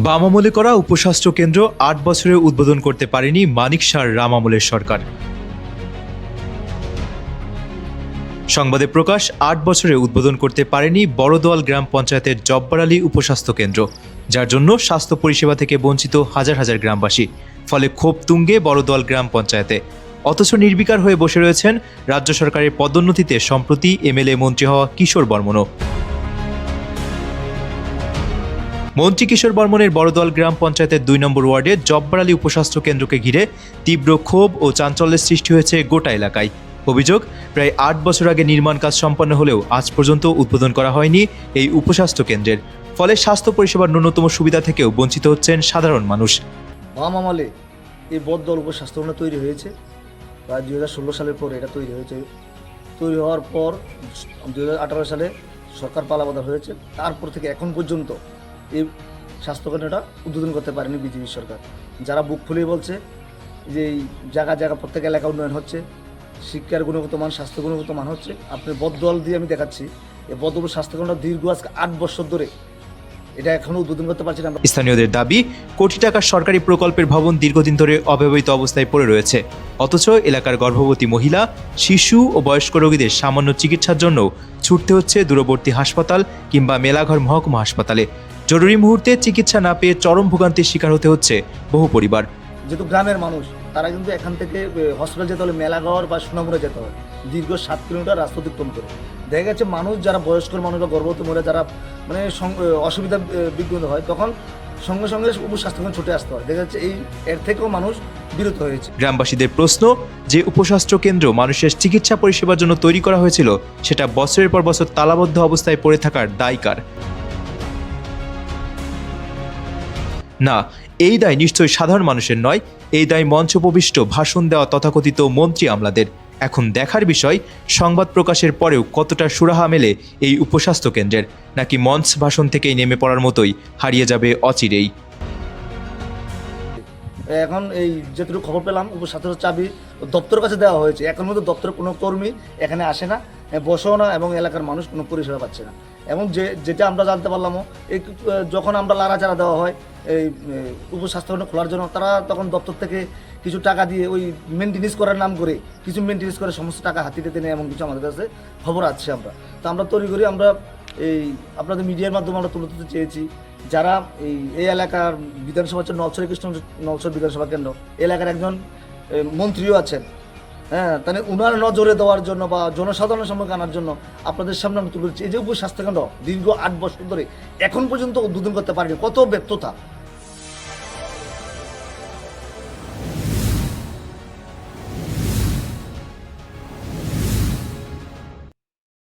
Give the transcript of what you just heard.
বাম আমলে করা উপস্বাস্থ্য কেন্দ্র ৮ বছরে উদ্বোধন করতে পারেনি মানিক শাহর রাম আমলের সরকার। সংবাদে প্রকাশ, ৮ বছরে উদ্বোধন করতে পারেনি বড়দোয়াল গ্রাম পঞ্চায়েতের জব্বার আলী উপস্বাস্থ্য কেন্দ্র, যার জন্য স্বাস্থ্য পরিষেবা থেকে বঞ্চিত হাজার হাজার গ্রামবাসী। ফলে ক্ষোভ তুঙ্গে বড়দোয়াল গ্রাম পঞ্চায়েতে। অথচ নির্বিকার হয়ে বসে রয়েছেন রাজ্য সরকারের পদোন্নতিতে সম্প্রতি এমএলএ মন্ত্রী হওয়া কিশোর বর্মনও। মন্ত্রী কিশোর বর্মনের বড়দোয়াল গ্রাম পঞ্চায়েতের ২ নম্বর ওয়ার্ডে জব্বার আলী উপস্বাস্থ্য কেন্দ্রকে ঘিরে তীব্র ক্ষোভ ও চাঞ্চল্যের সৃষ্টি হয়েছে গোটা এলাকায়। অভিযোগ, প্রায় ৮ বছর আগে নির্মাণ কাজ সম্পন্ন হলেও আজ পর্যন্ত উদ্বোধন করা হয়নি এই উপস্বাস্থ্য কেন্দ্রের। ফলে স্বাস্থ্য পরিষেবার ন্যূনতম সুবিধা থেকেও বঞ্চিত হচ্ছেন সাধারণ মানুষ। বাম আমলে এই বড়দোয়াল উপস্বাস্থ্য কেন্দ্র তৈরি হয়েছে প্রায় ২০১৬ সালের পর এটা তৈরি হয়েছে। তৈরি হওয়ার পর ২০১৮ সালে সরকার পালাবদল হয়েছে। তারপর থেকে এখন পর্যন্ত এই স্বাস্থ্যকেন্দ্রটা উদ্বোধন করতে পারেনি বিজেপি সরকার। যারা বুক ফুলিয়ে বলছে যে এই জায়গা প্রত্যেক এলাকা উন্নয়ন হচ্ছে, শিক্ষার গুণগত মান, স্বাস্থ্য গুণগত মান হচ্ছে। আপনি বড়দোয়াল দিয়ে আমি দেখাচ্ছি, এই বড়দোয়াল স্বাস্থ্যকেন্দ্র দীর্ঘ আজকে ৮ বছর ধরে এটা এখনো উদ্বোধন করতে পারছি না। স্থানীয়দের দাবি, কোটি টাকার সরকারি প্রকল্পের ভবন দীর্ঘদিন ধরে অব্যবহৃত অবস্থায় পড়ে রয়েছে। অথচ এলাকার গর্ভবতী মহিলা, শিশু ও বয়স্ক রোগীদের সামান্য চিকিৎসার জন্য ছুটতে হচ্ছে দূরবর্তী হাসপাতাল কিংবা মেলাঘর মহকুমা হাসপাতালে। জরুরি মুহূর্তে চিকিৎসা না পেয়ে চরম ভোগান্তির শিকার হতে হচ্ছে বহু পরিবার। যেহেতু গ্রামের মানুষ, তারা কিন্তু এখান থেকে হসপিটাল যেতে হলে মেলাঘর বা সোনামুড়ে যেতে হয়, দীর্ঘ ৭ কিলোমিটার রাস্তা অতিক্রম করে। দেখা গেছে মানুষ যারা বয়স্ক মানুষ বা গর্ভবতী মহিলা যারা মানে অসুবিধা বিঘ্নিত হয়, তখন সঙ্গে সঙ্গে উপস্বাস্থ্যকেন্দ্রে ছুটে আসতে হয়। দেখা যাচ্ছে এর থেকেও মানুষ বিরত হয়েছে। গ্রামবাসীদের প্রশ্ন, যে উপস্বাস্থ্য কেন্দ্র মানুষের চিকিৎসা পরিষেবার জন্য তৈরি করা হয়েছিল, সেটা বছরের পর বছর তালাবদ্ধ অবস্থায় পড়ে থাকার দায় কার? না, এই দায় নিশ্চয়ই সাধারণ মানুষের নয়, এই দায় মঞ্চপ্রবিষ্ট ভাষণ দেওয়া তথাকথিত মন্ত্রী আমলাদের। এখন দেখার বিষয়, সংবাদ প্রকাশের পরেও কতটা সুরাহা মেলে এই উপস্বাস্থ্য কেন্দ্রের, নাকি মঞ্চ ভাষণ থেকেই নেমে পড়ার মতোই হারিয়ে যাবে অচিরেই। এখন এই যেটুকু খবর পেলাম, উপস্বাস্থ্য চাবি দপ্তরের কাছে দেওয়া হয়েছে। এখন মধ্যে দপ্তরের কোনো কর্মী এখানে আসে না, বসেও না, এবং এলাকার মানুষ কোনো পরিষেবা পাচ্ছে না। এবং যেটা আমরা জানতে পারলামও, এই যখন আমরা লাড়াচাড়া দেওয়া হয় এই উপস্বাস্থ্য খোলার জন্য, তারা তখন দপ্তর থেকে কিছু টাকা দিয়ে ওই মেনটেনেন্স করার নাম করে কিছু মেনটেনেন্স করে সমস্ত টাকা হাতিতে নেয়, এমন কিছু আমাদের কাছে খবর আছে। আমরা তৈরি করি, আমরা এই আপনাদের মিডিয়ার মাধ্যমে আমরা তুলে ধরতে চেয়েছি। যারা এই এলাকার বিধানসভা হচ্ছে নলছড় বিধানসভা কেন্দ্র, এলাকার একজন মন্ত্রীও আছেন, হ্যাঁ, তাহলে উনার নজরে দেওয়ার জন্য বা জনসাধারণের সম্মুখে আনার জন্য আপনাদের সামনে আমি তুলে ধরছি। এই যে উপস্বাস্থ্য কেন্দ্র দীর্ঘ ৮ বছর ধরে এখন পর্যন্ত উদ্বোধন করতে পারেনি, কত ব্যর্থতা।